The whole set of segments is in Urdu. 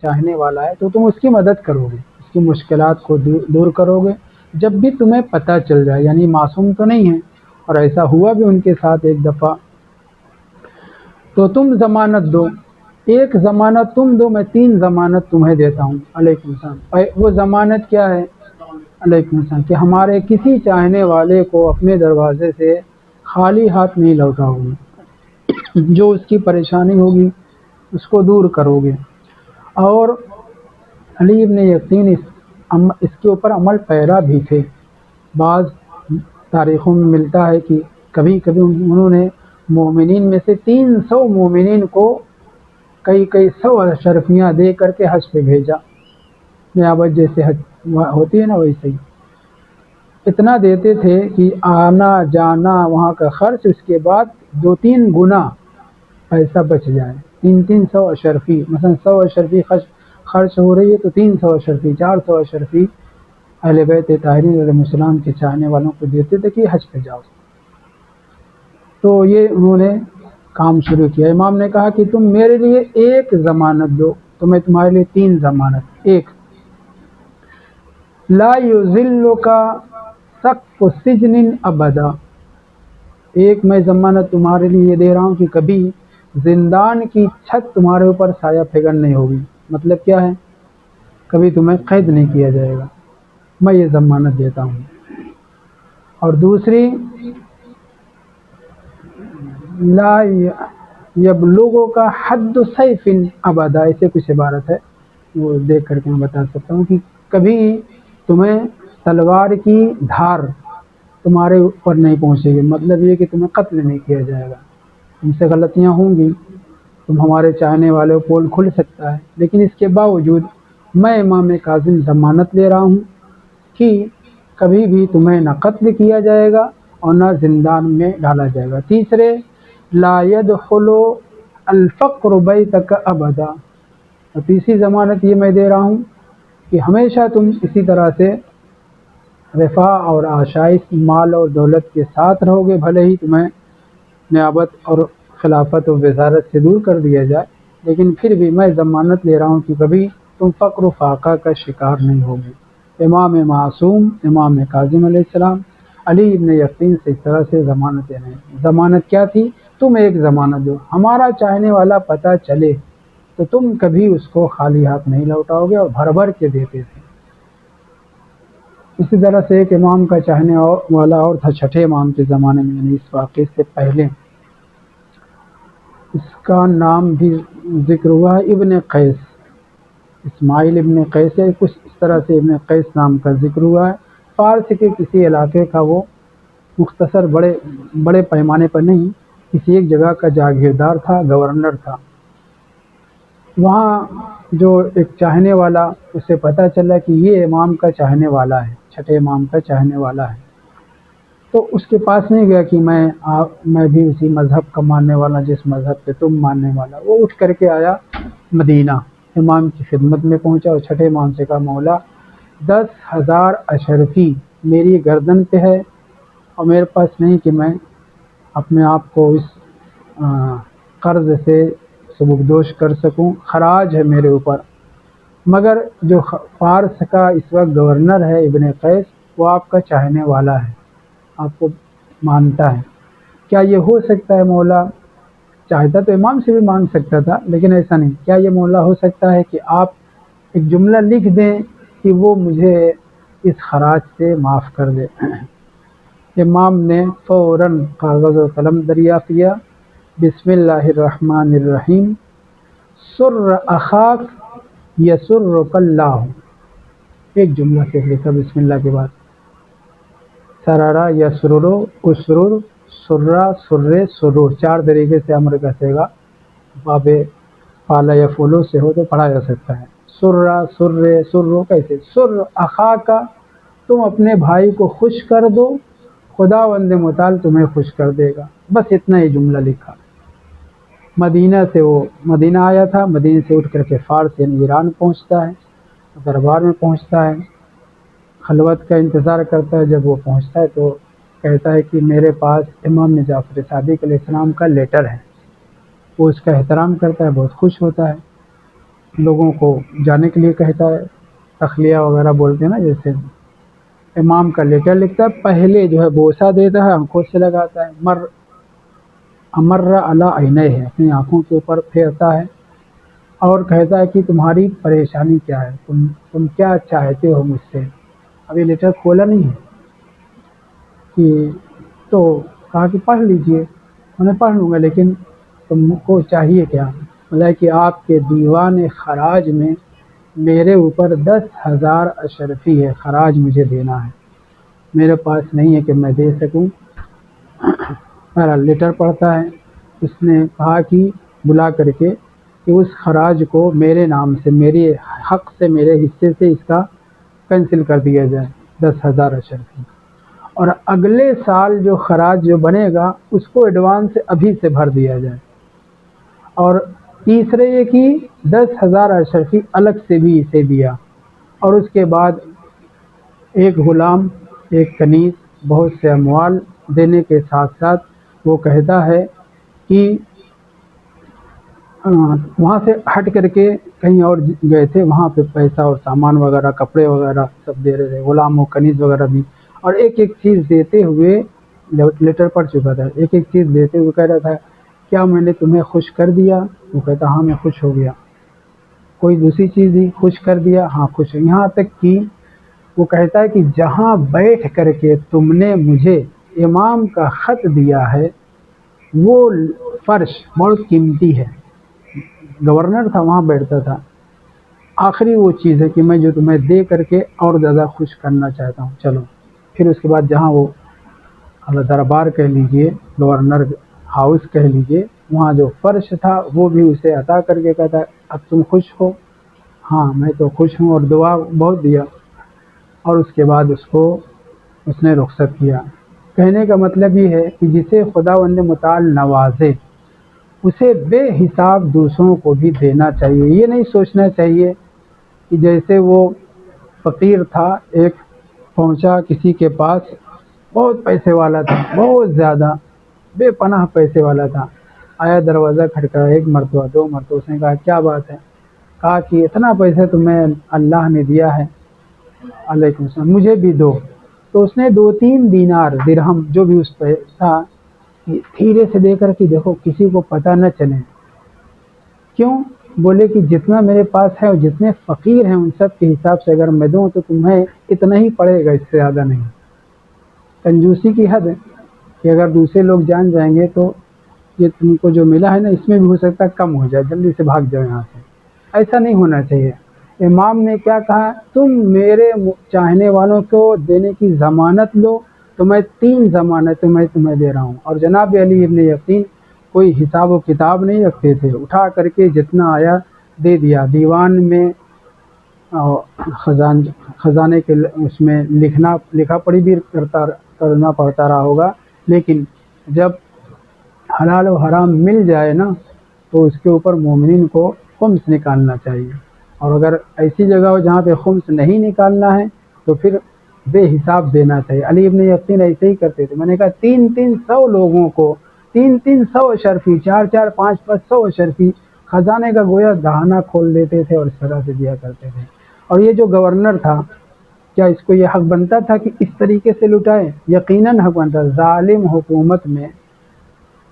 چاہنے والا ہے تو تم اس کی مدد کرو گے، اس کی مشکلات کو دور کرو گے جب بھی تمہیں پتہ چل جائے، یعنی معصوم تو نہیں ہے، اور ایسا ہوا بھی ان کے ساتھ ایک دفعہ، تو تم ضمانت دو، ایک ضمانت تم دو، میں 3 ضمانت تمہیں دیتا ہوں۔ علیکم السلام۔ وہ ضمانت کیا ہے؟ علیکم السلام، کہ ہمارے کسی چاہنے والے کو اپنے دروازے سے خالی ہاتھ نہیں لوٹاؤ گے، جو اس کی پریشانی ہوگی اس کو دور کرو گے۔ اور علی ابن یقین اس کے اوپر عمل پیرا بھی تھے۔ بعض تاریخوں میں ملتا ہے کہ کبھی کبھی انہوں نے مومنین میں سے 300 مومنین کو کئی 100 اشرفیاں دے کر کے حج پہ بھیجا، نیابت جیسے حج ہوتی ہے نا ویسے ہی اتنا دیتے تھے کہ آنا جانا وہاں کا خرچ، اس کے بعد 2-3 گنا پیسہ بچ جائے۔ 300 اشرفی، مثلا 100 اشرفی خرچ ہو رہی ہے تو 300 اشرفی، 400 اشرفی اہل بیت طاہرین علیہ السلام کے چاہنے والوں کو دیتے تھے کہ حج پہ جاؤ۔ تو یہ انہوں نے کام شروع کیا۔ امام نے کہا کہ تم میرے لیے 1 ضمانت دو تو میں تمہارے لیے 3 ضمانت۔ 1، لا یذلک سقف سجن ابدا، ایک میں ضمانت تمہارے لیے دے رہا ہوں کہ کبھی زندان کی چھت تمہارے اوپر سایہ پھیگن نہیں ہوگی، مطلب کیا ہے؟ کبھی تمہیں قید نہیں کیا جائے گا، میں یہ ضمانت دیتا ہوں۔ اور دوسری، لا یبلغ کا حد سیف ابدا، ایسے کچھ عبارت ہے، وہ دیکھ کر کے میں بتا سکتا ہوں کہ کبھی تمہیں تلوار کی دھار تمہارے اوپر نہیں پہنچے گی، مطلب یہ کہ تمہیں قتل نہیں کیا جائے گا۔ تم سے غلطیاں ہوں گی، تم ہمارے چاہنے والے پول کھل سکتا ہے، لیکن اس کے باوجود میں امام کاظم ضمانت لے رہا ہوں کہ کبھی بھی تمہیں نہ قتل کیا جائے گا اور نہ زندان میں ڈالا جائے گا۔ تیسرے، لا يدخل الفقر بیتک ابدا، اور تیسری ضمانت یہ میں دے رہا ہوں کہ ہمیشہ تم اسی طرح سے رفاع اور آشائش، مال اور دولت کے ساتھ رہو گے، بھلے ہی تمہیں نیابت اور خلافت و وزارت سے دور کر دیا جائے، لیکن پھر بھی میں ضمانت لے رہا ہوں کہ کبھی تم فقر و فاقہ کا شکار نہیں ہوگے۔ امام معصوم امام کاظم علیہ السلام علی ابن یقین سے اس طرح سے ضمانت لینے۔ ضمانت کیا تھی؟ تم 1 ضمانت دو، ہمارا چاہنے والا پتہ چلے تو تم کبھی اس کو خالی ہاتھ نہیں لوٹاؤ گے، اور بھر بھر کے دیتے تھے۔ اسی طرح سے ایک امام کا چاہنے والا اور تھا 6 امام کے زمانے میں، یعنی اس واقعے سے پہلے، اس کا نام بھی ذکر ہوا ہے، ابن قیس، اسماعیل ابن قیس ہے، کچھ اس طرح سے ابن قیس نام کا ذکر ہوا ہے۔ فارس کے کسی علاقے کا وہ مختصر بڑے پیمانے پر نہیں، کسی ایک جگہ کا جاگیردار تھا، گورنر تھا۔ وہاں جو ایک چاہنے والا، اسے پتہ چلا کہ یہ امام کا چاہنے والا ہے، 6 امام کا چاہنے والا ہے، تو اس کے پاس نہیں گیا کہ میں بھی اسی مذہب کا ماننے والا جس مذہب پہ تم ماننے والا۔ وہ اٹھ کر کے آیا مدینہ، امام کی خدمت میں پہنچا اور 6 امام سے کہا، مولا 10,000 اشرفی میری گردن پہ ہے اور میرے پاس نہیں کہ میں اپنے آپ کو اس قرض سے سبکدوش کر سکوں، خراج ہے میرے اوپر، مگر جو فارس کا اس وقت گورنر ہے ابن قیس، وہ آپ کا چاہنے والا ہے، آپ کو مانتا ہے، کیا یہ ہو سکتا ہے مولا؟ چاہتا تو امام سے بھی مانگ سکتا تھا، لیکن ایسا نہیں، کیا یہ مولا ہو سکتا ہے کہ آپ ایک جملہ لکھ دیں کہ وہ مجھے اس خراج سے معاف کر دے؟ امام نے فوراً کاغذ و قلم دریافت کیا، بسم اللہ الرحمن الرحیم، سر اخاک یسرک اللہ، ایک جملہ سے لکھا بسم اللہ کے بعد، سرارا یسررو اسرر سرا سرے سرور، 4 طریقے سے امر کا صیغہ باب فعل یفعل سے ہو تو پڑھا جا سکتا ہے۔ سرا سرے سرو، کیسے؟ سر اخاک، تم اپنے بھائی کو خوش کر دو، خداوند متعال تمہیں خوش کر دے گا، بس اتنا ہی جملہ لکھا۔ مدینہ آیا تھا، مدینہ سے اٹھ کر کے فارس یعنی ایران پہنچتا ہے، دربار میں پہنچتا ہے، خلوت کا انتظار کرتا ہے۔ جب وہ پہنچتا ہے تو کہتا ہے کہ میرے پاس امام جعفر صادق علیہ السلام کا لیٹر ہے، وہ اس کا احترام کرتا ہے، بہت خوش ہوتا ہے، لوگوں کو جانے کے لیے کہتا ہے، تخلیہ وغیرہ بولتے ہیں نا، جیسے امام کا لیٹر لکھتا ہے، پہلے جو ہے بوسہ دیتا ہے، آنکھوں سے لگاتا ہے، امر علی عینہ ہے، اپنی آنکھوں کے اوپر پھیرتا ہے اور کہتا ہے کہ تمہاری پریشانی کیا ہے، تم کیا چاہتے ہو مجھ سے۔ ابھی لیٹر کھولا نہیں ہے کہ تو کہا کہ پڑھ لیجئے، میں نے پڑھ لوں گا، لیکن تم کو چاہیے کیا؟ بولا کہ آپ کے دیوان خراج میں میرے اوپر 10,000 اشرفی ہے، خراج مجھے دینا ہے، میرے پاس نہیں ہے کہ میں دے سکوں۔ میرا لیٹر پڑھتا ہے، اس نے کہا کہ بلا کر کے کہ اس خراج کو میرے نام سے، میرے حق سے، میرے حصے سے اس کا کینسل کر دیا جائے، 10,000 اشرفی، اور اگلے سال جو خراج جو بنے گا اس کو ایڈوانس ابھی سے بھر دیا جائے، اور تیسرے یہ کہ 10,000 اشرفی الگ سے بھی اسے دیا، اور اس کے بعد ایک غلام، ایک کنیز، بہت سے اموال دینے کے ساتھ ساتھ وہ کہتا ہے کہ وہاں سے ہٹ کر کے کہیں اور گئے تھے، وہاں پہ پیسہ اور سامان وغیرہ، کپڑے وغیرہ سب دے رہے تھے، غلام و کنیز وغیرہ بھی، اور ایک ایک چیز دیتے ہوئے لیٹر پڑھ چکا تھا، ایک ایک چیز دیتے ہوئے کہہ رہا تھا کیا میں نے تمہیں خوش کر دیا؟ وہ کہتا ہاں میں خوش ہو گیا۔ کوئی دوسری چیز ہی خوش کر دیا؟ ہاں خوش، یہاں تک کہ وہ کہتا ہے کہ جہاں بیٹھ کر کے تم نے مجھے امام کا خط دیا ہے وہ فرش بہت قیمتی ہے، گورنر تھا وہاں بیٹھتا تھا، آخری وہ چیز ہے کہ میں جو تمہیں دے کر کے اور زیادہ خوش کرنا چاہتا ہوں، چلو۔ پھر اس کے بعد جہاں وہ دربار کہہ لیجئے، گورنر ہاؤس کہہ لیجئے، وہاں جو فرش تھا وہ بھی اسے عطا کر کے کہتا ہے اب تم خوش ہو؟ ہاں میں تو خوش ہوں، اور دعا بہت دیا، اور اس کے بعد اس نے رخصت کیا۔ کہنے کا مطلب یہ ہے کہ جسے خداوند متعال نوازے اسے بے حساب دوسروں کو بھی دینا چاہیے، یہ نہیں سوچنا چاہیے کہ جیسے وہ فقیر تھا، ایک پہنچا کسی کے پاس، بہت پیسے والا تھا، بہت زیادہ بے پناہ پیسے والا تھا، آیا دروازہ کھٹکایا، ایک مرتبہ، دو مرتبہ، اس نے کہا کیا بات ہے؟ کہا کہ اتنا پیسہ تمہیں اللہ نے دیا ہے، علیکم السلام، مجھے بھی دو۔ تو اس نے 2-3 دینار درہم جو بھی اس پہ تھا دھیرے سے دے کر کے، دیکھو کسی کو پتہ نہ چلے، کیوں؟ بولے کہ جتنا میرے پاس ہے اور جتنے فقیر ہیں ان سب کے حساب سے اگر میں دوں تو تمہیں اتنا ہی پڑے گا، اس سے زیادہ نہیں۔ کنجوسی کی حد ہے کہ اگر دوسرے لوگ جان جائیں گے تو یہ تم کو جو ملا ہے نا اس میں بھی ہو سکتا ہے کم ہو جائے، جلدی سے بھاگ جاؤ یہاں سے، ایسا نہیں ہونا چاہیے۔ امام نے کیا کہا؟ تم میرے چاہنے والوں کو دینے کی ضمانت لو، تو میں 3 ضمانتیں میں تمہیں دے رہا ہوں۔ اور جناب علی ابن یقین کوئی حساب و کتاب نہیں رکھتے تھے، اٹھا کر کے جتنا آیا دے دیا، دیوان میں خزانے کے اس میں لکھا پڑھی بھی کرنا پڑتا رہا ہوگا، لیکن جب حلال و حرام مل جائے نا تو اس کے اوپر مومنین کو خمس نکالنا چاہیے، اور اگر ایسی جگہ ہو جہاں پہ خمس نہیں نکالنا ہے تو پھر بے حساب دینا چاہیے۔ علی ابن یقین ایسے ہی کرتے تھے، میں نے کہا 300 لوگوں کو 300 اشرفی، 400-500 اشرفی خزانے کا گویا دہانہ کھول دیتے تھے اور اس طرح سے دیا کرتے تھے۔ اور یہ جو گورنر تھا کیا اس کو یہ حق بنتا تھا کہ اس طریقے سے لٹائے؟ یقیناً حق بنتا۔ ظالم حکومت میں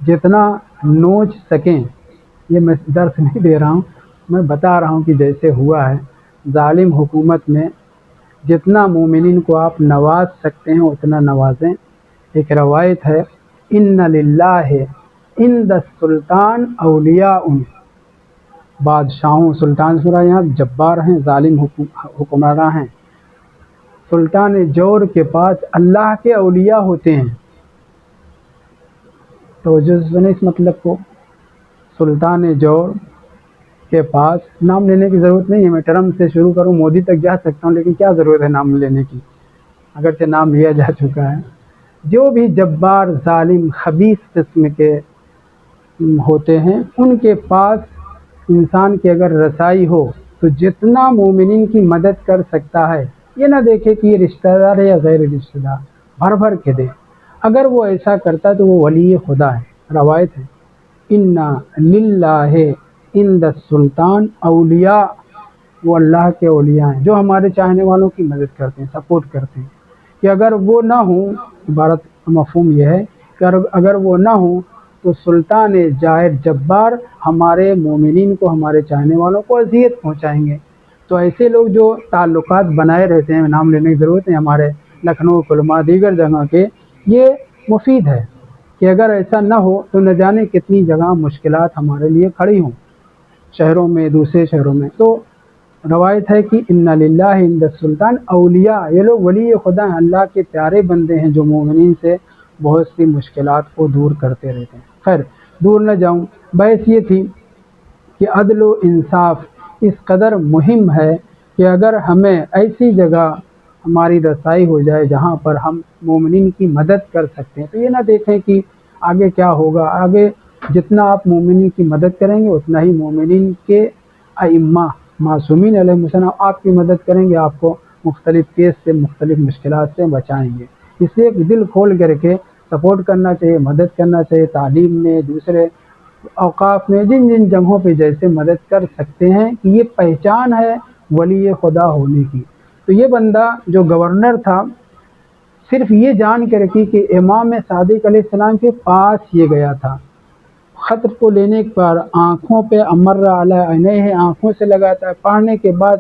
جتنا نوچ سکیں، یہ میں درس نہیں دے رہا ہوں، میں بتا رہا ہوں کہ جیسے ہوا ہے، ظالم حکومت میں جتنا مومنین کو آپ نواز سکتے ہیں اتنا نوازیں۔ ایک روایت ہے ان للہ عند السلطان اولیاء، بادشاہوں، سلطان سورہ یہاں جبار ہیں، ظالم حکمراں ہیں، سلطان جور کے پاس اللہ کے اولیاء ہوتے ہیں۔ تو جو سنے اس مطلب کو، سلطان جور کے پاس، نام لینے کی ضرورت نہیں ہے، میں ٹرم سے شروع کروں مودی تک جا سکتا ہوں، لیکن کیا ضرورت ہے نام لینے کی، اگرچہ نام لیا جا چکا ہے۔ جو بھی جبار، ظالم، خبیث قسم کے ہوتے ہیں ان کے پاس انسان کی اگر رسائی ہو تو جتنا مومنین کی مدد کر سکتا ہے، یہ نہ دیکھے کہ یہ رشتہ دار ہے یا غیر رشتہ دار، بھر بھر کے دے، اگر وہ ایسا کرتا ہے تو وہ ولی خدا ہے۔ روایت ہے اِنَّ لِلَّهِ عند السلطان اولیاء، وہ اللہ کے اولیاء ہیں جو ہمارے چاہنے والوں کی مدد کرتے ہیں، سپورٹ کرتے ہیں، کہ اگر وہ نہ ہوں، عبارت مفہوم یہ ہے کہ اگر وہ نہ ہوں تو سلطان جائر جبار ہمارے مومنین کو، ہمارے چاہنے والوں کو اذیت پہنچائیں گے۔ تو ایسے لوگ جو تعلقات بنائے رہتے ہیں، نام لینے کی ضرورت ہے ہمارے لکھنؤ، کلما، دیگر جگہ کے، یہ مفید ہے کہ اگر ایسا نہ ہو تو نہ جانے کتنی جگہ مشکلات ہمارے لیے کھڑی ہوں، شہروں میں، دوسرے شہروں میں۔ تو روایت ہے کہ ان للہ عند السلطان اولیاء، یہ لوگ ولی خدا ہیں، اللہ کے پیارے بندے ہیں جو مومنین سے بہت سی مشکلات کو دور کرتے رہتے ہیں۔ خیر دور نہ جاؤں، بحث یہ تھی کہ عدل و انصاف اس قدر مہم ہے کہ اگر ہمیں ایسی جگہ ہماری رسائی ہو جائے جہاں پر ہم مومنین کی مدد کر سکتے ہیں، تو یہ نہ دیکھیں کہ آگے کیا ہوگا، آگے جتنا آپ مومنین کی مدد کریں گے اتنا ہی مومنین کے ائمہ معصومین علیہ السلام آپ کی مدد کریں گے، آپ کو مختلف کیس سے، مختلف مشکلات سے بچائیں گے۔ اس لیے ایک دل کھول کر کے سپورٹ کرنا چاہیے، مدد کرنا چاہیے، تعلیم میں، دوسرے اوقاف میں، جن جن جگہوں پہ جیسے مدد کر سکتے ہیں، کہ یہ پہچان ہے ولی خدا ہونے کی۔ تو یہ بندہ جو گورنر تھا صرف یہ جان کر کے کہ امام صادق علیہ السلام کے پاس یہ گیا تھا، خط کو لینے پر آنکھوں پہ امر علی عینیہ، آنکھوں سے لگاتا ہے، پڑھنے کے بعد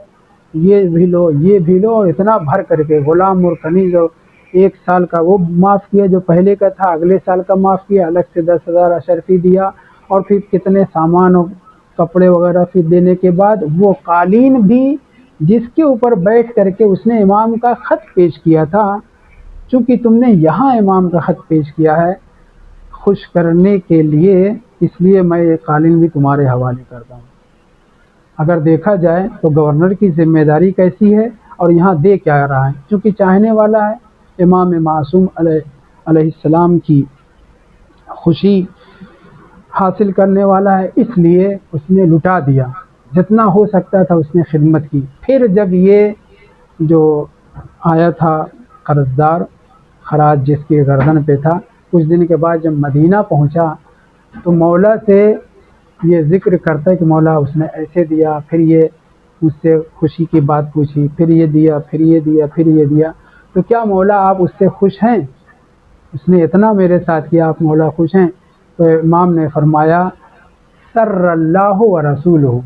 یہ بھی لو، یہ بھی لو، اور اتنا بھر کر کے غلام اور کنیز، اور 1 سال کا وہ معاف کیا جو پہلے کا تھا، اگلے سال کا معاف کیا، الگ سے 10,000 اشرفی دیا، اور پھر کتنے سامان اور کپڑے وغیرہ پھر دینے کے بعد وہ قالین بھی جس کے اوپر بیٹھ کر کے اس نے امام کا خط پیش کیا تھا، چونکہ تم نے یہاں امام کا خط پیش کیا ہے خوش کرنے کے لیے، اس لیے میں یہ قالین بھی تمہارے حوالے کرتا ہوں۔ اگر دیکھا جائے تو گورنر کی ذمہ داری کیسی ہے، اور یہاں دے کیا رہا ہے، چونکہ چاہنے والا ہے امام معصوم علیہ السلام کی خوشی حاصل کرنے والا ہے، اس لیے اس نے لٹا دیا، جتنا ہو سکتا تھا اس نے خدمت کی۔ پھر جب یہ جو آیا تھا قرضدار، خراج جس کے گردن پہ تھا، کچھ دن کے بعد جب مدینہ پہنچا تو مولا سے یہ ذکر کرتا ہے کہ مولا اس نے ایسے دیا، پھر یہ مجھ سے خوشی کی بات پوچھی، پھر یہ دیا، پھر یہ دیا، پھر یہ دیا، تو کیا مولا آپ اس سے خوش ہیں؟ اس نے اتنا میرے ساتھ کیا، آپ مولا خوش ہیں؟ تو امام نے فرمایا سر اللہ و رسولہ،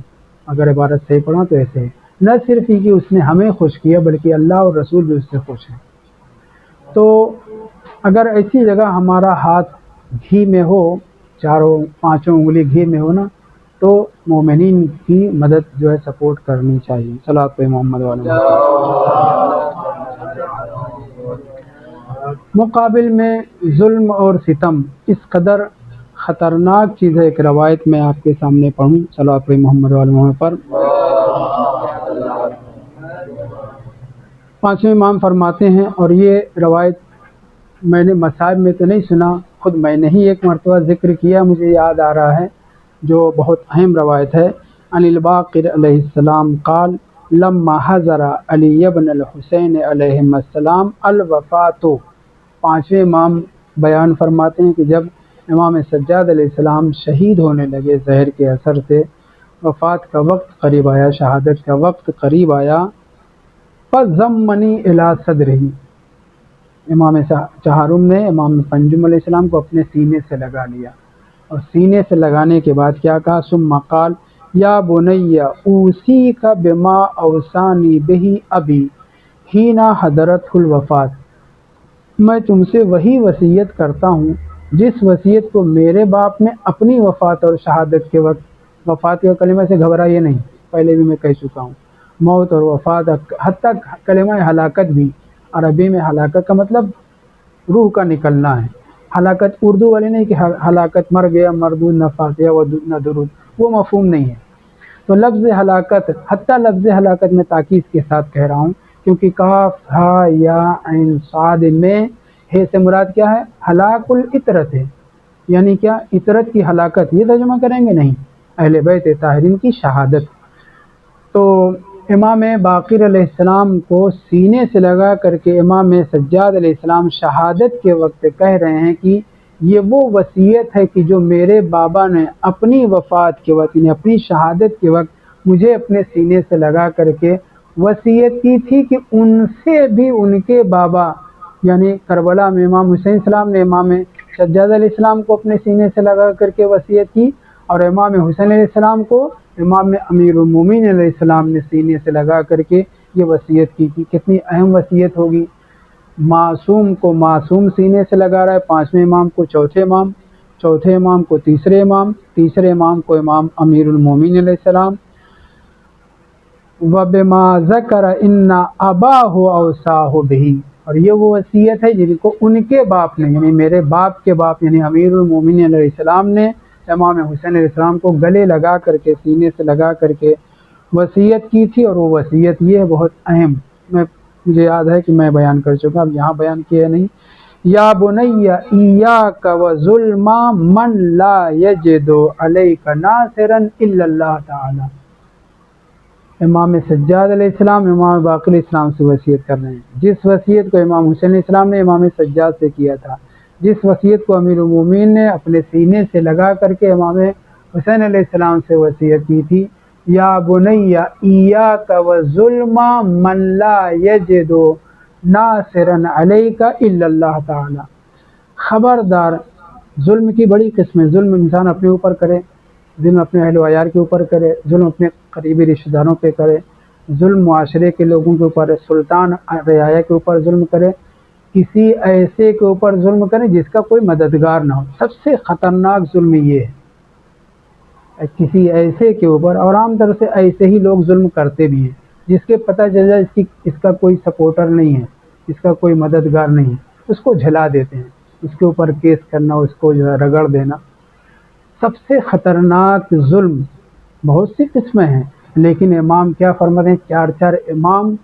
اگر عبارت صحیح پڑھا تو ایسے ہے، نہ صرف ہی کہ اس نے ہمیں خوش کیا بلکہ اللہ اور رسول بھی اس سے خوش ہیں۔ تو اگر ایسی جگہ ہمارا ہاتھ گھی میں ہو، 4-5 انگلی گھی میں ہو نا، تو مومنین کی مدد جو ہے سپورٹ کرنی چاہیے۔ صلوات پہ محمد والے مقابل میں ظلم اور ستم اس قدر خطرناک چیز ہے، ایک روایت میں آپ کے سامنے پڑھوں، صلوات پہ محمد والے محمد پر۔ 5ویں امام فرماتے ہیں، اور یہ روایت میں نے مصائب میں تو نہیں سنا، خود میں نے ہی ایک مرتبہ ذکر کیا، مجھے یاد آ رہا ہے، جو بہت اہم روایت ہے۔ عن الباقر علیہ السلام قال لما حضر علی بن الحسین علیہ السلام الوفات۔ 5ویں امام بیان فرماتے ہیں کہ جب امام سجاد علیہ السلام شہید ہونے لگے زہر کے اثر سے، وفات کا وقت قریب آیا، شہادت کا وقت قریب آیا، فضمنی الی صدرہ، امام چہارم نے امام پنجم علیہ السلام کو اپنے سینے سے لگا لیا، اور سینے سے لگانے کے بعد کیا کہا، ثم قال یا بنی اوصیک بما اوصانی بہ ابی حین حضرتہ الوفات، میں تم سے وہی وصیت کرتا ہوں جس وصیت کو میرے باپ نے اپنی وفات اور شہادت کے وقت، وفات کے کلمہ سے گھبرائیے نہیں، پہلے بھی میں کہہ چکا ہوں، موت اور وفات، حتیٰ کلمہ ہلاکت بھی، عربی میں ہلاکت کا مطلب روح کا نکلنا ہے، ہلاکت اردو والے نہیں کہ ہلاکت مر گیا، مردود نہ فاتحہ و نہ درود، وہ مفہوم نہیں ہے۔ تو لفظ ہلاکت، حتیٰ لفظ ہلاکت میں تاکید کے ساتھ کہہ رہا ہوں، کیونکہ کاف ہا یا عین صاد میں ہے سے مراد کیا ہے، ہلاک العطرت ہے، یعنی کیا، عطرت کی ہلاکت، یہ ترجمہ کریں گے نہیں، اہل بیت طاہرین کی شہادت۔ تو امام باقر علیہ السلام کو سینے سے لگا کر کے امام سجاد علیہ السلام شہادت کے وقت کہہ رہے ہیں کہ یہ وہ وصیت ہے کہ جو میرے بابا نے اپنی وفات کے وقت یعنی اپنی شہادت کے وقت مجھے اپنے سینے سے لگا کر کے وصیت کی تھی کہ ان سے بھی ان کے بابا یعنی کربلا میں امام حسین السلام نے امام سجاد علیہ السلام کو اپنے سینے سے لگا کر کے وصیت کی، اور امام حسین علیہ السلام کو امام امیر المومنین علیہ السلام نے سینے سے لگا کر کے یہ وصیت کی تھی۔ کتنی اہم وصیت ہوگی، معصوم کو معصوم سینے سے لگا رہا ہے، پانچویں امام کو چوتھے امام، چوتھے امام کو تیسرے امام، تیسرے امام کو امام امیر المومنین علیہ السلام۔ وَبِمَا ذَكَرَ إِنَّ أَبَاهُ أَوْصَاهُ بِهِ، اور یہ وہ وصیت ہے جن کو ان کے باپ نے یعنی میرے باپ کے باپ یعنی امیر المومنین علیہ السلام نے امام حسین علیہ السلام کو گلے لگا کر کے سینے سے لگا کر کے وصیت کی تھی، اور وہ وصیت یہ ہے بہت اہم، مجھے یاد ہے کہ میں بیان کر چکا، اب یہاں بیان کیا نہیں۔ یا بنی ایاک وظلم من لا یجد علیک ناصرا الا اللہ تعالی۔ امام سجاد علیہ السلام امام باقر علیہ السلام سے وصیت کر رہے ہیں، جس وصیت کو امام حسین علیہ السلام نے امام سجاد سے کیا تھا، جس وصیت کو امیر المومنین نے اپنے سینے سے لگا کر کے امام حسین علیہ السلام سے وصیت کی تھی۔ یا بنی ایاک وظلم من لا یجد ناصرا علیک الا اللہ تعالی، خبردار، ظلم کی بڑی قسمیں، ظلم انسان اپنے اوپر کرے، ظلم اپنے اہل و عیال کے اوپر کرے، ظلم اپنے قریبی رشتہ داروں پہ کرے، ظلم معاشرے کے لوگوں کے اوپر، سلطان رعایا کے اوپر ظلم کرے، کسی ایسے کے اوپر ظلم کرے جس کا کوئی مددگار نہ ہو۔ سب سے خطرناک ظلم یہ ہے کسی ایسے کے اوپر، اور عام طور سے ایسے ہی لوگ ظلم کرتے بھی ہیں جس کے پتہ چل جائے اس کا کوئی سپورٹر نہیں ہے، اس کا کوئی مددگار نہیں ہے، اس کو جھلا دیتے ہیں، اس کے اوپر کیس کرنا، اس کو جو ہے رگڑ دینا۔ سب سے خطرناک ظلم، بہت سی قسمیں ہیں لیکن امام کیا فرماتے ہیں، چار چار امام،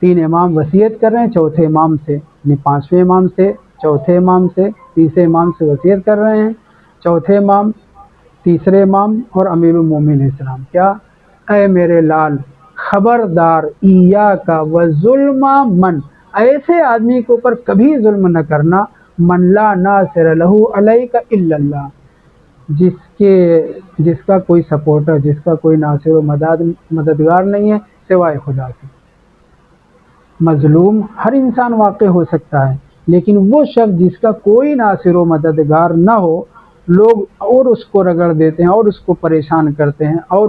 تین امام وصیت کر رہے ہیں چوتھے امام سے، یعنی پانچویں امام سے، چوتھے امام سے، تیسرے امام سے وصیت کر رہے ہیں، چوتھے امام، تیسرے امام اور امیر المومنین علیہ السلام، کیا، اے میرے لال خبردار، ایاک وظلم من، ایسے آدمی کے اوپر کبھی ظلم نہ کرنا، من لا ناصر لہ علیک الا اللہ، جس کا کوئی سپورٹر، جس کا کوئی ناصر و مددگار نہیں ہے سوائے خدا کے۔ مظلوم ہر انسان واقع ہو سکتا ہے، لیکن وہ شخص جس کا کوئی ناصر و مددگار نہ ہو، لوگ اور اس کو رگڑ دیتے ہیں اور اس کو پریشان کرتے ہیں اور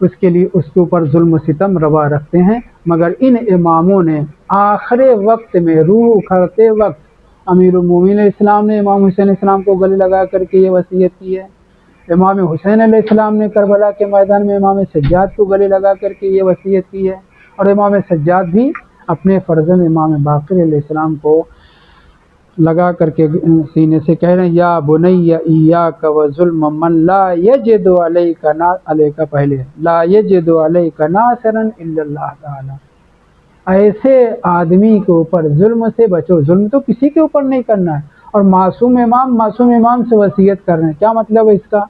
اس کے لیے اس کے اوپر ظلم و ستم روا رکھتے ہیں، مگر ان اماموں نے آخر وقت میں روح اکھڑتے وقت امیر المومنین علیہ السلام نے امام حسین علیہ السلام کو گلے لگا کر کے یہ وصیت کی ہے، امام حسین علیہ السلام نے کربلا کے میدان میں امام سجاد کو گلے لگا کر کے یہ وصیت کی ہے، اور امام سجاد بھی اپنے فرزند امام باقر علیہ السلام کو لگا کر کے سینے سے کہہ رہے ہیں، یا بنی ایاک وظلم من لا یجد علیک علیک پہلے لا یجد علیک ناصرا الا اللہ تعالی، ایسے آدمی کے اوپر ظلم سے بچو، ظلم تو کسی کے اوپر نہیں کرنا ہے، اور معصوم امام سے وصیت کر رہے ہیں، کیا مطلب ہے اس کا،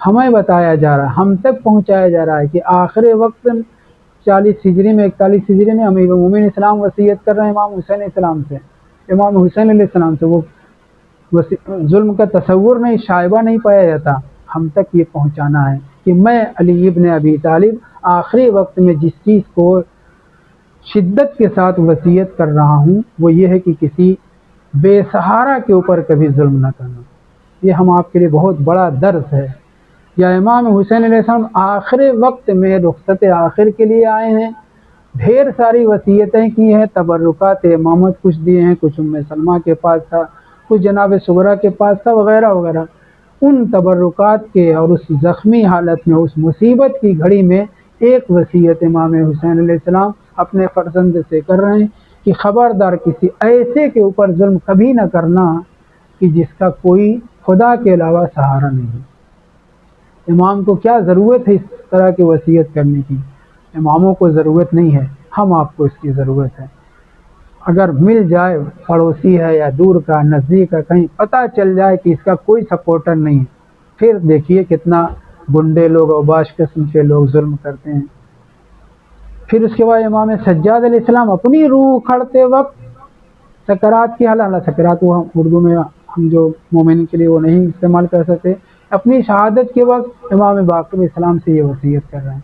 ہمیں بتایا جا رہا ہے، ہم تک پہنچایا جا رہا ہے کہ آخر وقت 40 ہجری میں 41 ہجری میں امیر المومنین اسلام وصیت کر رہے ہیں امام حسین علیہ السلام سے، امام حسین علیہ السلام سے، وہ ظلم کا تصور نہیں، شائبہ نہیں پایا جاتا، ہم تک یہ پہنچانا ہے کہ میں علی ابن ابی طالب آخری وقت میں جس چیز کو شدت کے ساتھ وصیت کر رہا ہوں وہ یہ ہے کہ کسی بے سہارا کے اوپر کبھی ظلم نہ کرنا، یہ ہم آپ کے لیے بہت بڑا درس ہے۔ یا امام حسین علیہ السلام آخر وقت میں رخصت آخر کے لیے آئے ہیں، ڈھیر ساری وصیتیں کی ہیں، تبرکات امامت کچھ دیے ہیں، کچھ ام سلمہ کے پاس تھا، کچھ جناب صغرا کے پاس تھا، وغیرہ وغیرہ، ان تبرکات کے اور اس زخمی حالت میں، اس مصیبت کی گھڑی میں ایک وصیت امام حسین علیہ السلام اپنے فرزند سے کر رہے ہیں کہ خبردار کسی ایسے کے اوپر ظلم کبھی نہ کرنا کہ جس کا کوئی خدا کے علاوہ سہارا نہیں ہے۔ امام کو کیا ضرورت ہے اس طرح کی وصیت کرنے کی، اماموں کو ضرورت نہیں ہے، ہم آپ کو اس کی ضرورت ہے۔ اگر مل جائے، پڑوسی ہے یا دور کا نزدیک کا، کہیں پتہ چل جائے کہ اس کا کوئی سپورٹر نہیں ہے، پھر دیکھیے کتنا گنڈے لوگ اور باش قسم کے لوگ ظلم کرتے ہیں۔ پھر اس کے بعد امام سجاد علیہ السلام اپنی روح کھڑتے وقت سکرات کی حالت، سکرات وہ اردو میں ہم جو مومن کے لیے وہ نہیں استعمال کر سکتے، اپنی شہادت کے وقت امام باقر علیہ السلام سے یہ وصیت کر رہے ہیں،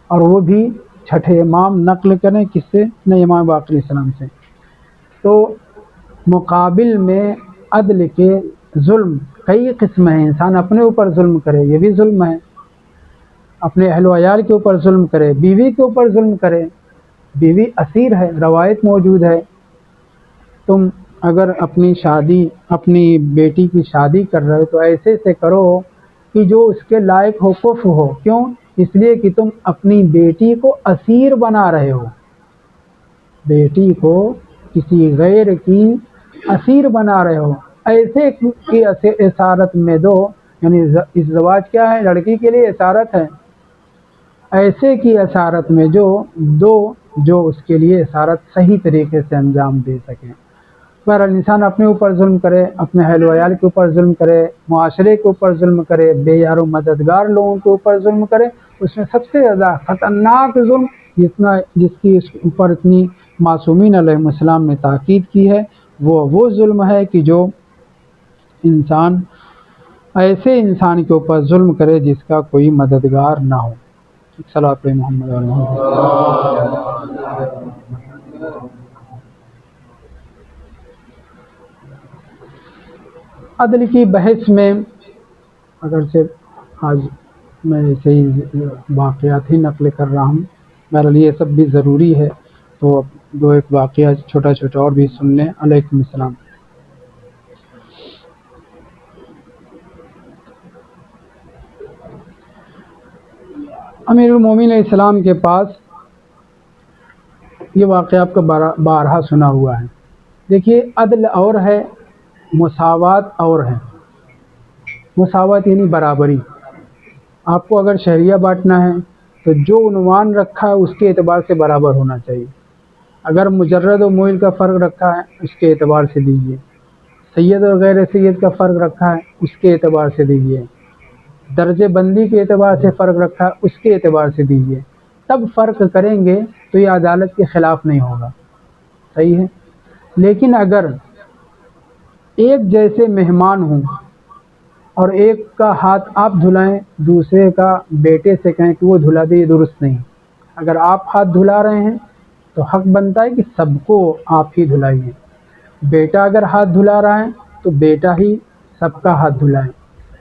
اور وہ بھی چھٹے امام نقل کریں کس سے؟ نہیں، امام باقر علیہ السلام سے۔ تو مقابل میں عدل کے ظلم کئی قسم ہیں، انسان اپنے اوپر ظلم کرے یہ بھی ظلم ہے، اپنے اہل و عیال کے اوپر ظلم کرے، بیوی کے اوپر ظلم کرے، بیوی اسیر ہے، روایت موجود ہے، تم اگر اپنی بیٹی کی شادی کر رہے ہو تو ایسے سے کرو کہ جو اس کے لائق ہو، کف ہو، کیوں؟ اس لیے کہ تم اپنی بیٹی کو اسیر بنا رہے ہو، بیٹی کو کسی غیر کی اسیر بنا رہے ہو، ایسے کی اسارت میں دو، یعنی ازدواج کیا ہے؟ لڑکی کے لیے اسارت ہے، ایسے کی اسارت میں جو اس کے لیے اسارت صحیح طریقے سے انجام دے سکیں۔ پر انسان اپنے اوپر ظلم کرے، اپنے اہل و عیال کے اوپر ظلم کرے، معاشرے کے اوپر ظلم کرے، بے یار و مددگار لوگوں کے اوپر ظلم کرے، اس میں سب سے زیادہ خطرناک ظلم جس کی اس اوپر اتنی معصومین علیہ السلام نے تاکید کی ہے، وہ ظلم ہے کہ جو انسان ایسے انسان کے اوپر ظلم کرے جس کا کوئی مددگار نہ ہو۔ صلاۃ محمد و محمد۔ عدل کی بحث میں اگرچہ آج میں ایسے ہی واقعات ہی نقل کر رہا ہوں، میرے لیے یہ سب بھی ضروری ہے، تو دو ایک واقعہ چھوٹا چھوٹا اور بھی سن لیں۔ علیکم السلام۔ امیر المومنین علیہ السلام کے پاس یہ واقعہ آپ کا بارہا سنا ہوا ہے۔ دیکھیے، عدل اور ہے، مساوات اور ہے۔ مساوات یعنی برابری۔ آپ کو اگر شہریہ بانٹنا ہے تو جو عنوان رکھا ہے اس کے اعتبار سے برابر ہونا چاہیے۔ اگر مجرد و معیل کا فرق رکھا ہے اس کے اعتبار سے دیجیے، سید اور غیر سید کا فرق رکھا ہے اس کے اعتبار سے دیجیے، درجے بندی کے اعتبار سے فرق رکھا ہے اس کے اعتبار سے دیجیے، تب فرق کریں گے تو یہ عدالت کے خلاف نہیں ہوگا، صحیح ہے۔ لیکن اگر ایک جیسے مہمان ہوں اور ایک کا ہاتھ آپ دھلائیں، دوسرے کا بیٹے سے کہیں کہ وہ دھلا دے، یہ درست نہیں۔ اگر آپ ہاتھ دھلا رہے ہیں تو حق بنتا ہے کہ سب کو آپ ہی دھلائیے، بیٹا اگر ہاتھ دھلا رہا ہے تو بیٹا ہی سب کا ہاتھ دھلائیں۔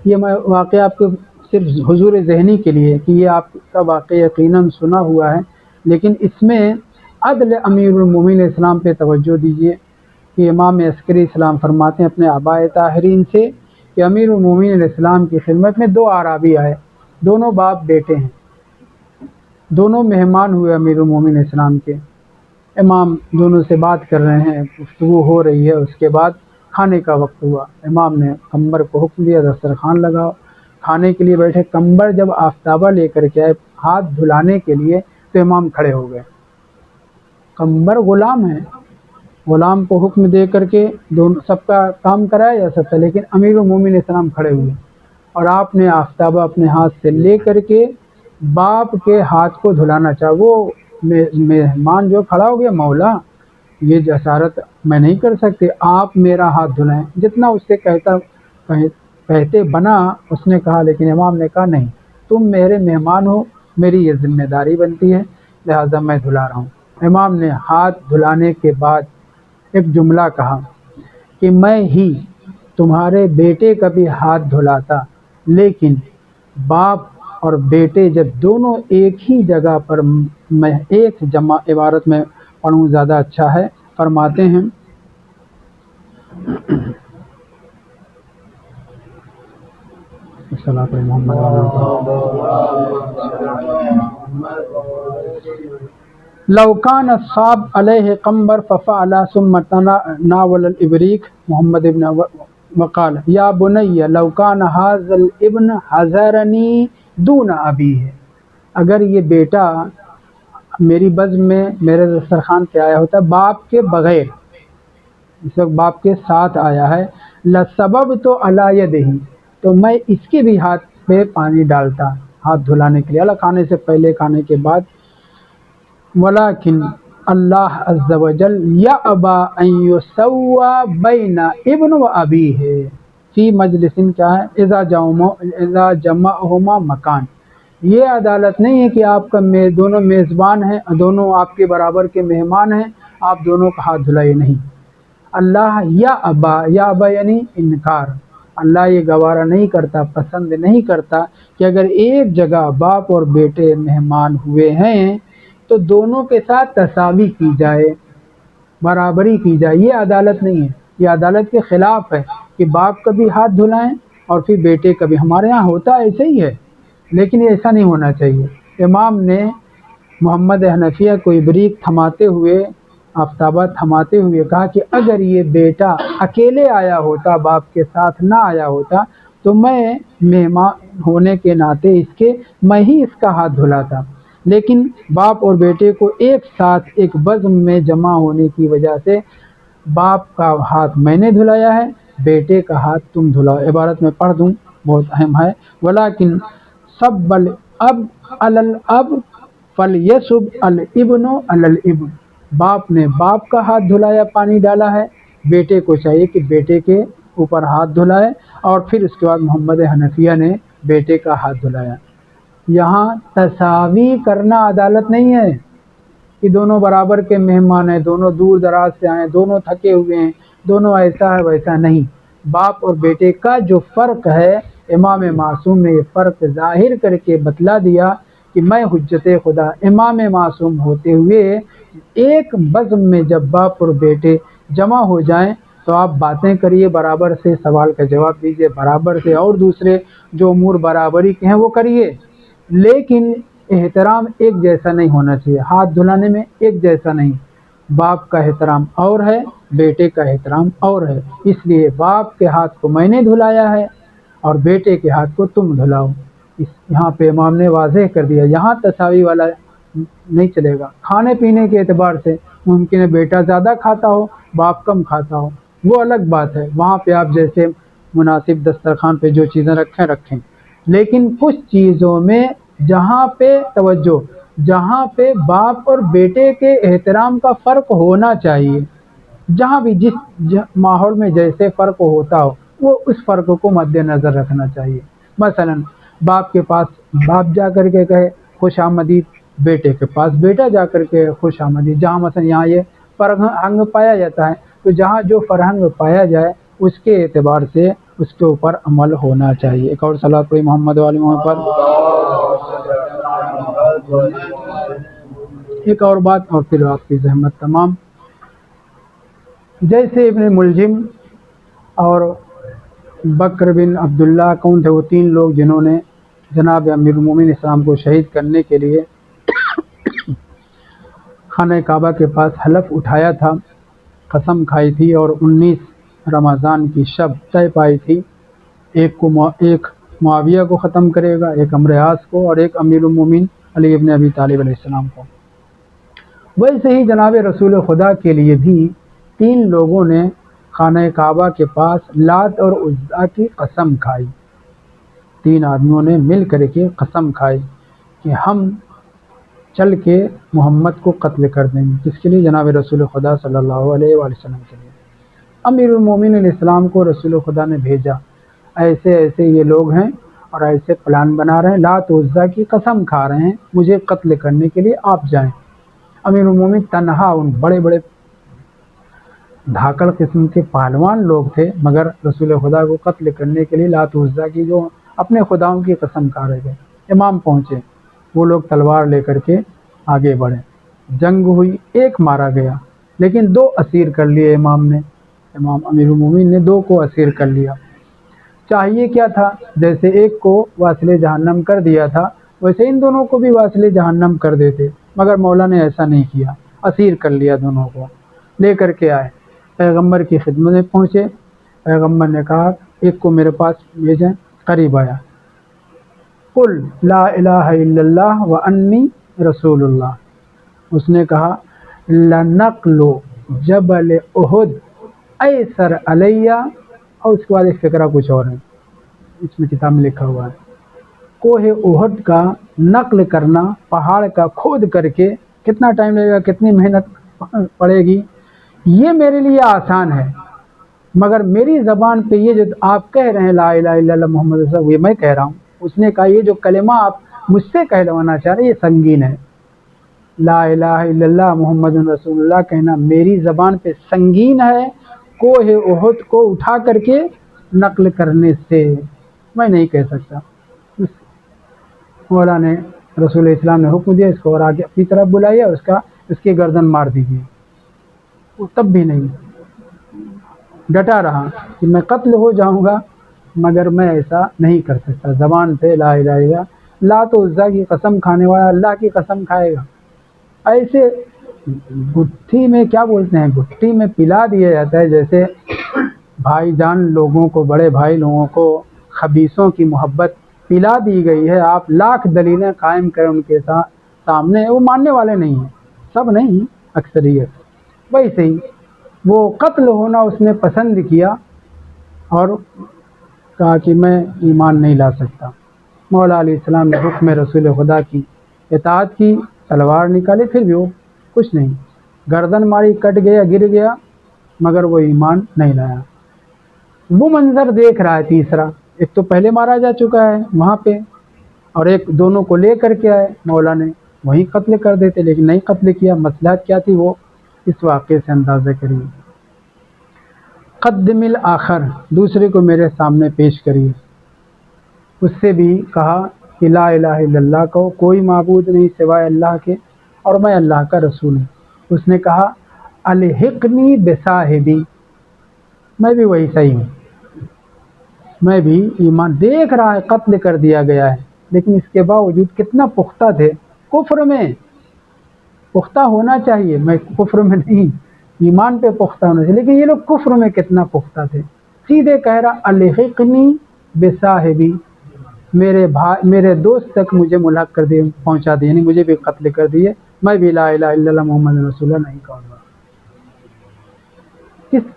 یہ میں واقعہ آپ کو صرف حضور ذہنی کے لیے کہ یہ آپ کا واقعہ یقیناً سنا ہوا ہے، لیکن اس میں عدل امیر المومنین علیہ السلام پہ توجہ دیجیے کہ امام عسکری اسلام فرماتے ہیں اپنے آباء طاہرین سے کہ امیر المومنین علیہ السلام کی خدمت میں دو اعرابی آئے، دونوں باپ بیٹے ہیں، دونوں مہمان ہوئے امیر المومنین علیہ السلام کے۔ امام دونوں سے بات کر رہے ہیں، گفتگو ہو رہی ہے، اس کے بعد کھانے کا وقت ہوا، امام نے کمبر کو حکم دیا دسترخوان لگاؤ، کھانے کے لیے بیٹھے، کمبر جب آفتابہ لے کر کے آئے ہاتھ دھلانے کے لیے تو امام کھڑے ہو گئے۔ کمبر غلام ہے، غلام کو حکم دے کر کے دونوں سب کا کام کرایا جا سکتا ہے، لیکن امیر المومنین علیہ السلام کھڑے ہوئے اور آپ نے آفتابہ اپنے ہاتھ سے لے کر کے باپ کے ہاتھ کو دھلانا چاہا۔ وہ مہمان جو کھڑا ہو گیا، مولا یہ جسارت میں نہیں کر سکتے، آپ میرا ہاتھ دھلائیں، جتنا اس سے کہتے بنا اس نے کہا، لیکن امام نے کہا نہیں، تم میرے مہمان ہو، میری یہ ذمہ داری بنتی ہے، لہذا میں دھلا رہا ہوں۔ امام نے ہاتھ دھلانے کے بعد ایک جملہ کہا کہ میں ہی تمہارے بیٹے کا بھی ہاتھ دھلاتا، لیکن باپ اور بیٹے جب دونوں ایک ہی جگہ پر میں ایک جمع عبارت میں پڑھوں زیادہ اچھا ہے۔ فرماتے ہیں صلاۃ محمد لو کان الصاب علیہ قمبر ففعل ثم ناول الابریق محمد ابن وقال یا بنی لو کان هذا الابن حضرنی دون ابیہ، اگر یہ بیٹا میری بزم میں میرے دسترخوان پہ آیا ہوتا باپ کے بغیر، اس وقت باپ کے ساتھ آیا ہے، لسببت علی یدہ، تو میں اس کے بھی ہاتھ پہ پانی ڈالتا ہاتھ دھلانے کے لیے، کھانے سے پہلے کھانے کے بعد، ولیکن اللہ عز و جل یأبا ان یسوا بین ابن و ابی ہے فی مجلس کیا ہے اذا جمعہما مکان. یہ عدالت نہیں ہے کہ آپ کا دونوں میزبان ہیں، دونوں آپ کے برابر کے مہمان ہیں، آپ دونوں کا ہاتھ دھلائے نہیں. اللہ یا ابا یعنی انکار. اللہ یہ گوارا نہیں کرتا، پسند نہیں کرتا کہ اگر ایک جگہ باپ اور بیٹے مہمان ہوئے ہیں تو دونوں کے ساتھ تساوی کی جائے، برابری کی جائے. یہ عدالت نہیں ہے، یہ عدالت کے خلاف ہے کہ باپ کا بھی ہاتھ دھلائیں اور پھر بیٹے کا بھی. ہمارے ہاں ہوتا ایسے ہی ہے، لیکن یہ ایسا نہیں ہونا چاہیے. امام نے محمد حنفیہ کو ابریق تھماتے ہوئے، آفتابہ تھماتے ہوئے کہا کہ اگر یہ بیٹا اکیلے آیا ہوتا، باپ کے ساتھ نہ آیا ہوتا، تو میں مہمان ہونے کے ناطے میں ہی اس کا ہاتھ دھلاتا. لیکن باپ اور بیٹے کو ایک ساتھ ایک بزم میں جمع ہونے کی وجہ سے باپ کا ہاتھ میں نے دھلایا ہے، بیٹے کا ہاتھ تم دھلاؤ. عبارت میں پڑھ دوں، بہت اہم ہے. ولیکن سب الاب علی الاب فلیسب الابن علی الابن. باپ نے باپ کا ہاتھ دھلایا، پانی ڈالا ہے، بیٹے کو چاہیے کہ بیٹے کے اوپر ہاتھ دھلائے، اور پھر اس کے بعد محمد حنفیہ نے بیٹے کا ہاتھ دھلایا. یہاں تساوی کرنا عدالت نہیں ہے کہ دونوں برابر کے مہمان ہیں، دونوں دور دراز سے آئے ہیں، دونوں تھکے ہوئے ہیں، دونوں ایسا ہے ویسا نہیں. باپ اور بیٹے کا جو فرق ہے، امام معصوم نے یہ فرق ظاہر کر کے بتلا دیا کہ میں حجت خدا امام معصوم ہوتے ہوئے ایک بزم میں جب باپ اور بیٹے جمع ہو جائیں تو آپ باتیں کریے، برابر سے سوال کا جواب دیجیے، برابر سے، اور دوسرے جو امور برابری کے ہیں وہ کریے. لیکن احترام ایک جیسا نہیں ہونا چاہیے، ہاتھ دھلانے میں ایک جیسا نہیں. باپ کا احترام اور ہے، بیٹے کا احترام اور ہے. اس لیے باپ کے ہاتھ کو میں نے دھلایا ہے اور بیٹے کے ہاتھ کو تم دھلاؤ. یہاں پہ امام نے واضح کر دیا. یہاں تساوی والا نہیں چلے گا. کھانے پینے کے اعتبار سے ممکن ہے بیٹا زیادہ کھاتا ہو، باپ کم کھاتا ہو، وہ الگ بات ہے. وہاں پہ آپ جیسے مناسب دسترخوان پہ جو چیزیں رکھیں. لیکن کچھ چیزوں میں جہاں پہ توجہ، جہاں پہ باپ اور بیٹے کے احترام کا فرق ہونا چاہیے، جہاں بھی جس ماحول میں جیسے فرق ہوتا ہو وہ اس فرق کو مد نظر رکھنا چاہیے. مثلا باپ کے پاس باپ جا کر کے کہے خوش آمدید، بیٹے کے پاس بیٹا جا کر کے خوش آمدید. جہاں مثلا یہاں یہ فرہنگ پایا جاتا ہے، تو جہاں جو فرہنگ پایا جائے اس کے اعتبار سے اس کے اوپر عمل ہونا چاہیے. ایک اور صلاۃ پڑھی محمد والی محمد پر. ایک اور بات اور پھر آپ کی زحمت تمام. جیسے ابن ملجم اور بکر بن عبداللہ کون تھے وہ تین لوگ جنہوں نے جناب امیر المومنین اسلام کو شہید کرنے کے لیے خانہ کعبہ کے پاس حلف اٹھایا تھا، قسم کھائی تھی اور 19 رمضان کی شب طے پائی تھی. ایک معاویہ کو ختم کرے گا، ایک عمرو عاص کو، اور ایک امیر المومنین علی ابن ابی طالب علیہ السلام کو. ویسے ہی جناب رسول خدا کے لیے بھی تین لوگوں نے خانہ کعبہ کے پاس لات اور عزیٰ کی قسم کھائی. تین آدمیوں نے مل کر کے قسم کھائی کہ ہم چل کے محمد کو قتل کر دیں گے. کس کے لیے؟ جناب رسول خدا صلی اللہ علیہ وآلہ وسلم کے لیے. امیر المومنین علیہ السلام کو رسول خدا نے بھیجا، ایسے ایسے یہ لوگ ہیں اور ایسے پلان بنا رہے ہیں، لات و عزیٰ کی قسم کھا رہے ہیں، مجھے قتل کرنے کے لیے آپ جائیں. امیر المومنین تنہا، ان بڑے بڑے دھاکڑ قسم کے پہلوان لوگ تھے، مگر رسول خدا کو قتل کرنے کے لیے لات و عزیٰ کی جو اپنے خداؤں کی قسم کھا رہے تھے. امام پہنچے، وہ لوگ تلوار لے کر کے آگے بڑھے، جنگ ہوئی، ایک مارا گیا، لیکن 2 اسیر کر لیے امام امیر المومنین نے 2 کو اسیر کر لیا. چاہیے کیا تھا؟ جیسے ایک کو واصل جہنم کر دیا تھا ویسے ان دونوں کو بھی واصل جہنم کر دیتے، مگر مولا نے ایسا نہیں کیا، اسیر کر لیا. دونوں کو لے کر کے آئے، پیغمبر کی خدمت میں پہنچے. پیغمبر نے کہا ایک کو میرے پاس بھیجیں. قریب آیا، قل لا الہ الا اللہ وانی رسول اللہ. اس نے کہا لنقل جبل احد ایسر علیہ، اور اس کے بعد ایک فقرہ کچھ اور ہے، اس میں کتاب میں لکھا ہوا ہے، کوہ احد کا نقل کرنا، پہاڑ کا کھود کر کے کتنا ٹائم لگے گا، کتنی محنت پڑے گی، یہ میرے لیے آسان ہے، مگر میری زبان پہ یہ جو آپ کہہ رہے ہیں لا الہ الا اللہ محمد رسول اللہ، یہ میں کہہ رہا ہوں۔ اس نے کہا یہ جو کلمہ آپ مجھ سے کہلوانا چاہ رہے ہیں یہ سنگین ہے، لا الہ الا اللہ محمد رسول اللہ کہنا میری زبان پہ سنگین ہے، کوہ احد کو اٹھا کر کے نقل کرنے سے میں نہیں کہہ سکتا۔ مولا نے رسول اسلام نے حکم دیا اس کو اور آگے اپنی طرف بلائیے، اس کی گردن مار دیجیے۔ وہ تب بھی نہیں، ڈٹا رہا کہ میں قتل ہو جاؤں گا مگر میں ایسا نہیں کر سکتا، زبان سے لا الہ الا اللہ۔ لات و عزیٰ کی قسم کھانے والا اللہ کی قسم کھائے گا، ایسے گٹھی میں کیا بولتے ہیں، گٹھی میں پلا دیا جاتا ہے، جیسے بھائی جان لوگوں کو، بڑے بھائی لوگوں کو خبیثوں کی محبت پلا دی گئی ہے، آپ لاکھ دلیلیں قائم کریں ان کے سامنے، وہ ماننے والے نہیں ہیں، سب نہیں، اکثریت۔ ویسے ہی وہ قتل ہونا اس نے پسند کیا اور کہا کہ میں ایمان نہیں لا سکتا۔ مولا علیہ السلام نے حکم رسول خدا کی اطاعت کی، تلوار نکالی، پھر بھی وہ کچھ نہیں، گردن ماری، کٹ گیا، گر گیا، مگر وہ ایمان نہیں لایا۔ وہ منظر دیکھ رہا ہے تیسرا، ایک تو پہلے مارا جا چکا ہے وہاں پہ، اور ایک دونوں کو لے کر کے آئے، مولا نے وہیں قتل کر دیتے لیکن نہیں قتل کیا۔ مصلحت کیا تھی وہ اس واقعے سے اندازہ کریے۔ قدم الآخر، دوسرے کو میرے سامنے پیش کریے۔ اس سے بھی کہا کہ لا الہ الا اللہ کو کوئی معبود نہیں سوائے اللہ کے اور میں اللہ کا رسول ہوں۔ اس نے کہا الحقنی بصاحبی، میں بھی وہی صحیح ہوں، میں بھی ایمان، دیکھ رہا ہے قتل کر دیا گیا ہے لیکن اس کے باوجود کتنا پختہ تھے، کفر میں پختہ ہونا چاہیے، میں کفر میں نہیں، ایمان پہ پختہ ہونا چاہیے، لیکن یہ لوگ کفر میں کتنا پختہ تھے۔ سیدھے کہہ رہا الحقنی بصاحبی، میرے دوست تک مجھے ملحق کر دیے، پہنچا دیے، یعنی مجھے بھی قتل کر دیے، میں بھی لا الہ الا اللہ محمد رسول اللہ نہیں کہوں گا۔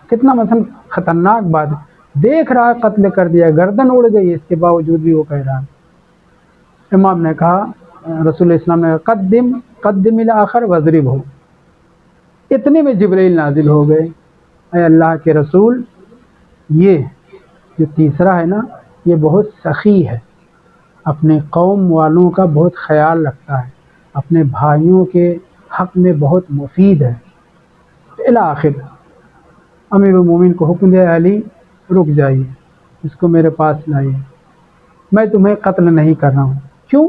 کتنا مثلا خطرناک بات ہے، دیکھ رہا ہے قتل کر دیا، گردن اڑ گئی، اس کے باوجود بھی وہ کہہ رہا ہے۔ امام نے کہا، رسول اسلام نے کہا قدم الاخر وضرب ہو۔ اتنے میں جبرائیل نازل ہو گئے، اے اللہ کے رسول، یہ جو تیسرا ہے نا یہ بہت سخی ہے، اپنے قوم والوں کا بہت خیال رکھتا ہے، اپنے بھائیوں کے حق میں بہت مفید ہے، الی آخر۔ امیر المومنین کو حکم دیا علی رک جائیے، اس کو میرے پاس لائیے، میں تمہیں قتل نہیں کر رہا ہوں۔ کیوں؟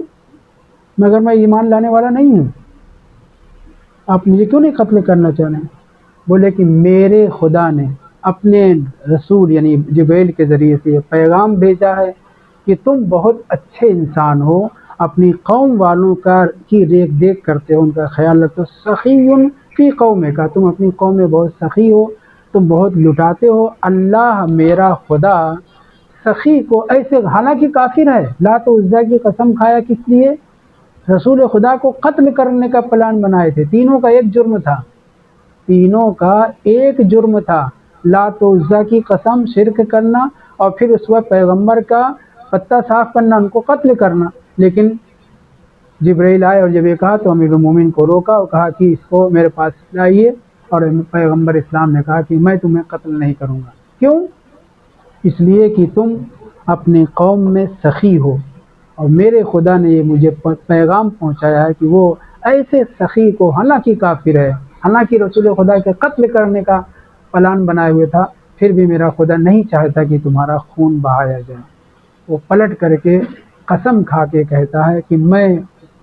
مگر میں ایمان لانے والا نہیں ہوں، آپ مجھے کیوں نہیں قتل کرنا چاہ رہے ہیں؟ بولے کہ میرے خدا نے اپنے رسول یعنی جبرائیل کے ذریعے سے یہ پیغام بھیجا ہے کہ تم بہت اچھے انسان ہو، اپنی قوم والوں کی دیکھ دیکھ کرتے ہو، ان کا خیال رکھتے ہو، سخی فی قوم کا، تم اپنی قوم میں بہت سخی ہو، تم بہت لٹاتے ہو۔ اللہ میرا خدا سخی کو ایسے، حالانکہ کافر ہے، لات و عزیٰ کی قسم کھایا، کس لیے؟ رسول خدا کو قتل کرنے کا پلان بنائے تھے، تینوں کا ایک جرم تھا، تینوں کا ایک جرم تھا، لات و عزیٰ کی قسم، شرک کرنا، اور پھر اس وقت پیغمبر کا پتہ صاف کرنا، ان کو قتل کرنا۔ لیکن جبرائیل آئے اور جب یہ کہا تو امیر المومنین کو روکا اور کہا کہ اس کو میرے پاس لائیے، اور پیغمبر اسلام نے کہا کہ میں تمہیں قتل نہیں کروں گا۔ کیوں؟ اس لیے کہ تم اپنی قوم میں سخی ہو، اور میرے خدا نے یہ مجھے پیغام پہنچایا ہے کہ وہ ایسے سخی کو، حالانکہ کافر ہے، حالانکہ رسول خدا کے قتل کرنے کا پلان بنائے ہوئے تھا، پھر بھی میرا خدا نہیں چاہتا کہ تمہارا خون بہایا جائے۔ وہ پلٹ کر کے قسم کھا کے کہتا ہے کہ میں،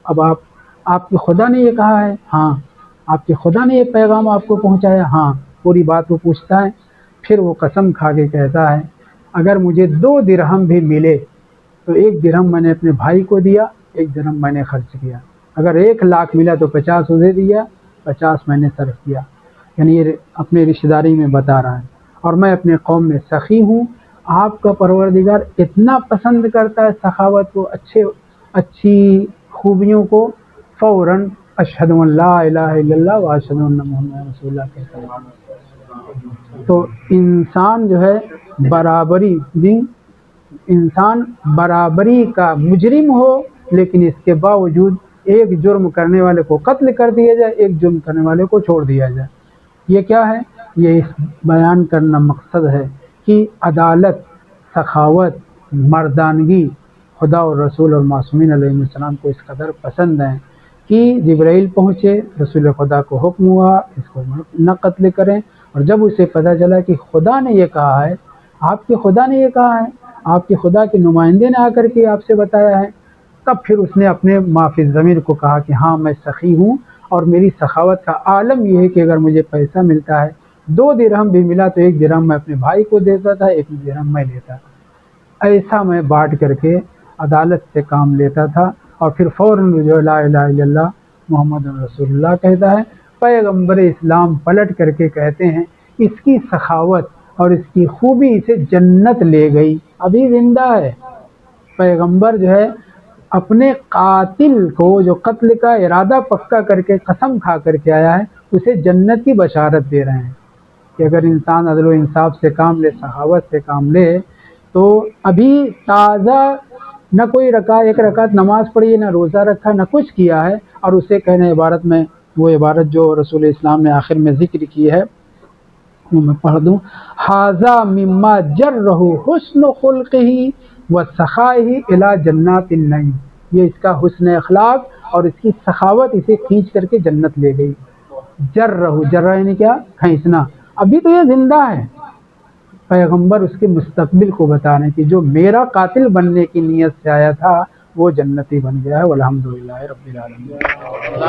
اب آپ کے خدا نے یہ کہا ہے؟ ہاں۔ آپ کے خدا نے یہ پیغام آپ کو پہنچایا؟ ہاں۔ پوری بات وہ پوچھتا ہے، پھر وہ قسم کھا کے کہتا ہے اگر مجھے 2 درہم بھی ملے تو 1 درہم میں نے اپنے بھائی کو دیا، 1 درہم میں نے خرچ کیا، اگر 1 لاکھ ملا تو 50 اسے دیا، 50 میں نے صرف کیا، یعنی یہ اپنے رشتہ داری میں بتا رہا ہے، اور میں اپنے قوم میں سخی ہوں۔ آپ کا پروردگار اتنا پسند کرتا ہے سخاوت کو، اچھی خوبیوں کو، فوراً اشہد ان لا الہ الا اللہ و اشہد ان محمد رسول اللہ کہتا ہے۔ تو انسان جو ہے برابری، انسان برابری کا مجرم ہو لیکن اس کے باوجود ایک جرم کرنے والے کو قتل کر دیا جائے، ایک جرم کرنے والے کو چھوڑ دیا جائے۔ یہ کیا ہے؟ یہ اس بیان کرنا مقصد ہے کہ عدالت، سخاوت، مردانگی خدا اور رسول اور معصومین علیہ السلام کو اس قدر پسند ہیں کہ جبرائیل پہنچے، رسول خدا کو حکم ہوا اس کو نہ قتل کریں، اور جب اسے پتہ چلا کہ خدا نے یہ کہا ہے، آپ کے خدا نے یہ کہا ہے، آپ کے خدا کے نمائندے نے آ کر کے آپ سے بتایا ہے، تب پھر اس نے اپنے معافی ضمیر کو کہا کہ ہاں میں سخی ہوں، اور میری سخاوت کا عالم یہ ہے کہ اگر مجھے پیسہ ملتا ہے، 2 درہم بھی ملا تو 1 درہم میں اپنے بھائی کو دیتا تھا، 1 درہم میں لیتا تھا، ایسا میں بانٹ کر کے عدالت سے کام لیتا تھا، اور پھر فوراً جو لا الہ الا اللہ محمد رسول اللہ کہتا ہے، پیغمبر اسلام پلٹ کر کے کہتے ہیں اس کی سخاوت اور اس کی خوبی اسے جنت لے گئی، ابھی زندہ ہے۔ پیغمبر جو ہے اپنے قاتل کو جو قتل کا ارادہ پکا کر کے قسم کھا کر کے آیا ہے، اسے جنت کی بشارت دے رہے ہیں کہ اگر انسان عدل و انصاف سے کام لے، سخاوت سے کام لے، تو ابھی تازہ نہ کوئی ایک رکعت نماز پڑھی ہے، نہ روزہ رکھا، نہ کچھ کیا ہے، اور اسے کہنے عبارت میں وہ عبارت جو رسول اسلام نے آخر میں ذکر کی ہے وہ میں پڑھ دوں، ھذا مما جرہ حسن خلقہ وسخائہ الی جنات النعیم، یہ اس کا حسن اخلاق اور اس کی سخاوت اسے کھینچ کر کے جنت لے گئی۔ جرہ یعنی کیا؟ کھینچنا، ابھی تو یہ زندہ ہے۔ پیغمبر اس کے مستقبل کو بتا رہے ہیں کہ جو میرا قاتل بننے کی نیت سے آیا تھا وہ جنتی بن گیا ہے، والحمدللہ رب العالمین۔